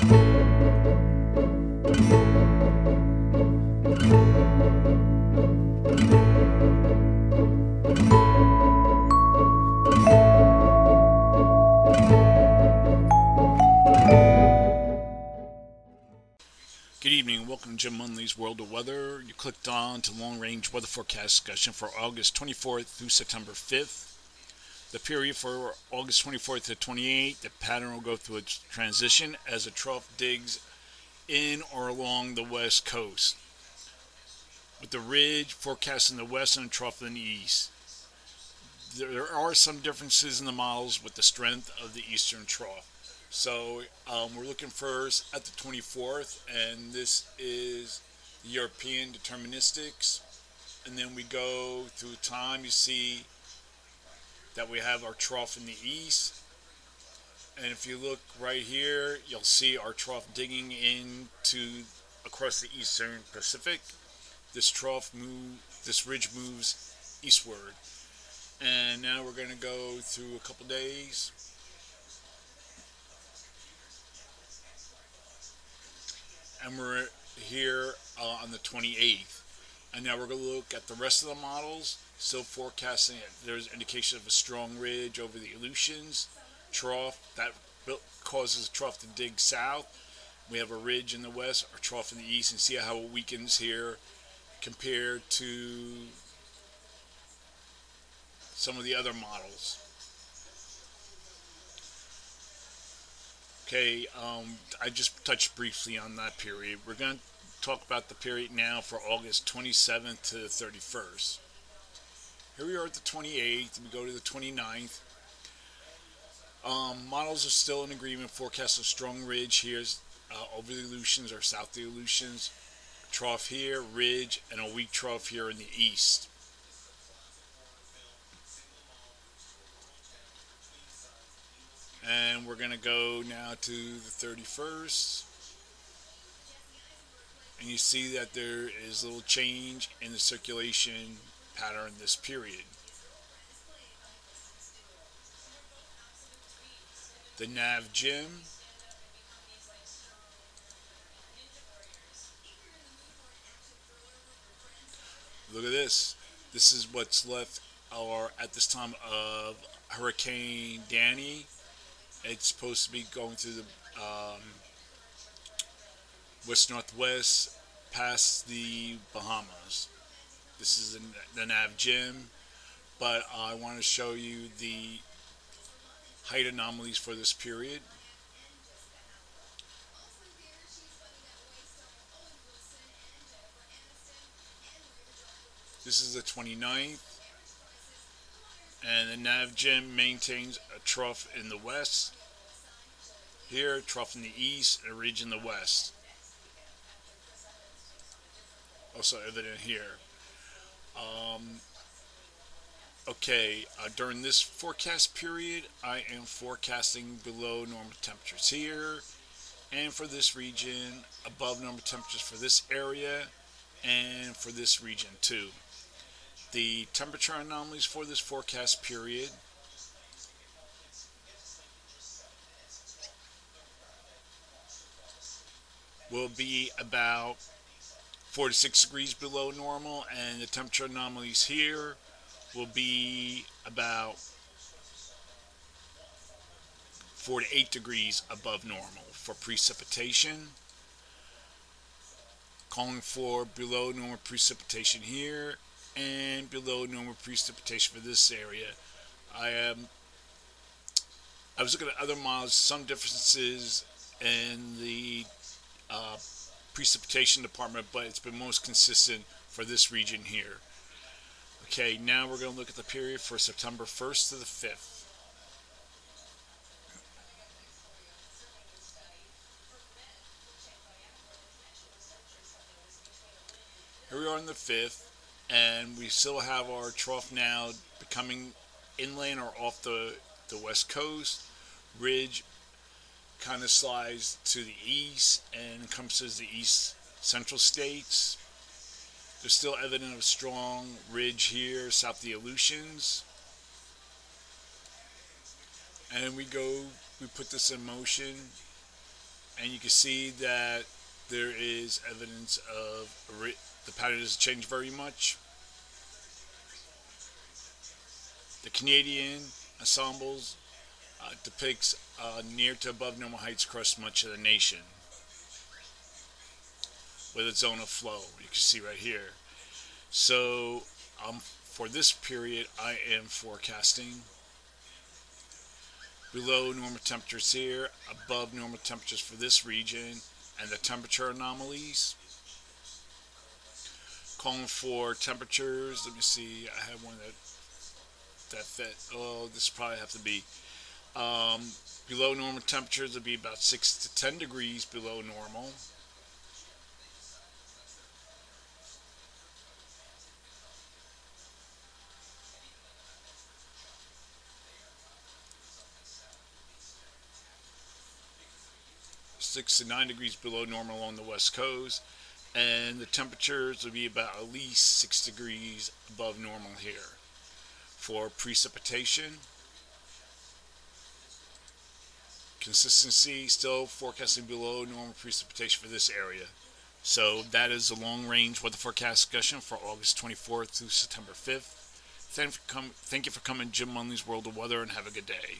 Good evening, welcome to Jim Munley's World of Weather. You clicked on to Long Range Weather Forecast discussion for August 24th through September 5th. The period for August 24th to 28th, the pattern will go through its transition as a trough digs in or along the west coast, with the ridge forecast in the west and a trough in the east. There are some differences in the models with the strength of the eastern trough. So we're looking first at the 24th, and this is the European deterministics. And then we go through time. You see that we have our trough in the east. And if you look right here, you'll see our trough digging into across the eastern Pacific. This ridge moves eastward. And now we're going to go through a couple days. And we're here on the 28th. And now we're going to look at the rest of the models. Still forecasting it. There's indication of a strong ridge over the Aleutians. Trough, that causes the trough to dig south. We have a ridge in the west, or trough in the east, and see how it weakens here compared to some of the other models. Okay, I just touched briefly on that period. We're going to talk about the period now for August 27th to 31st. Here we are at the 28th, we go to the 29th. Models are still in agreement, forecast a strong ridge here over the Aleutians or south of the Aleutians. Trough here, ridge, and a weak trough here in the east. And we're going to go now to the 31st. And you see that there is a little change in the circulation pattern this period. The Nav Jim. Look at this. This is what's left at this time of Hurricane Danny. It's supposed to be going through the west-northwest past the Bahamas. This is the Nav Jim, but I want to show you the height anomalies for this period. This is the 29th, and the Nav Jim maintains a trough in the west. Here, a trough in the east, and a ridge in the west. Also evident here. During this forecast period, I am forecasting below normal temperatures here, and for this region, above normal temperatures for this area, and for this region too. The temperature anomalies for this forecast period will be about 4 to 6 degrees below normal, and the temperature anomalies here will be about 4 to 8 degrees above normal for precipitation. Calling for below normal precipitation here and below normal precipitation for this area. I was looking at other models, some differences in the precipitation department, but it's been most consistent for this region here. Okay, now we're going to look at the period for September 1st to the 5th. Here we are on the 5th, and we still have our trough now becoming inland or off the west coast. Ridge kind of slides to the east and encompasses the east central states. There's still evidence of a strong ridge here south of the Aleutians. And we put this in motion. and you can see that there is evidence of the pattern doesn't change very much. The Canadian ensembles depicts near to above normal heights across much of the nation with a zone of flow. You can see right here. So for this period, I am forecasting below normal temperatures here, above normal temperatures for this region, and the temperature anomalies. Calling for temperatures. Let me see. I have one that fit. Oh, this probably have to be below normal temperatures. Would be about 6 to 10 degrees below normal. Six to 9 degrees below normal along the west coast, and the temperatures will be about at least 6 degrees above normal here. For precipitation, consistency still forecasting below normal precipitation for this area. So that is the long range weather forecast discussion for August 24th through September 5th. Thank you for coming, Jim Munley's World of Weather, and have a good day.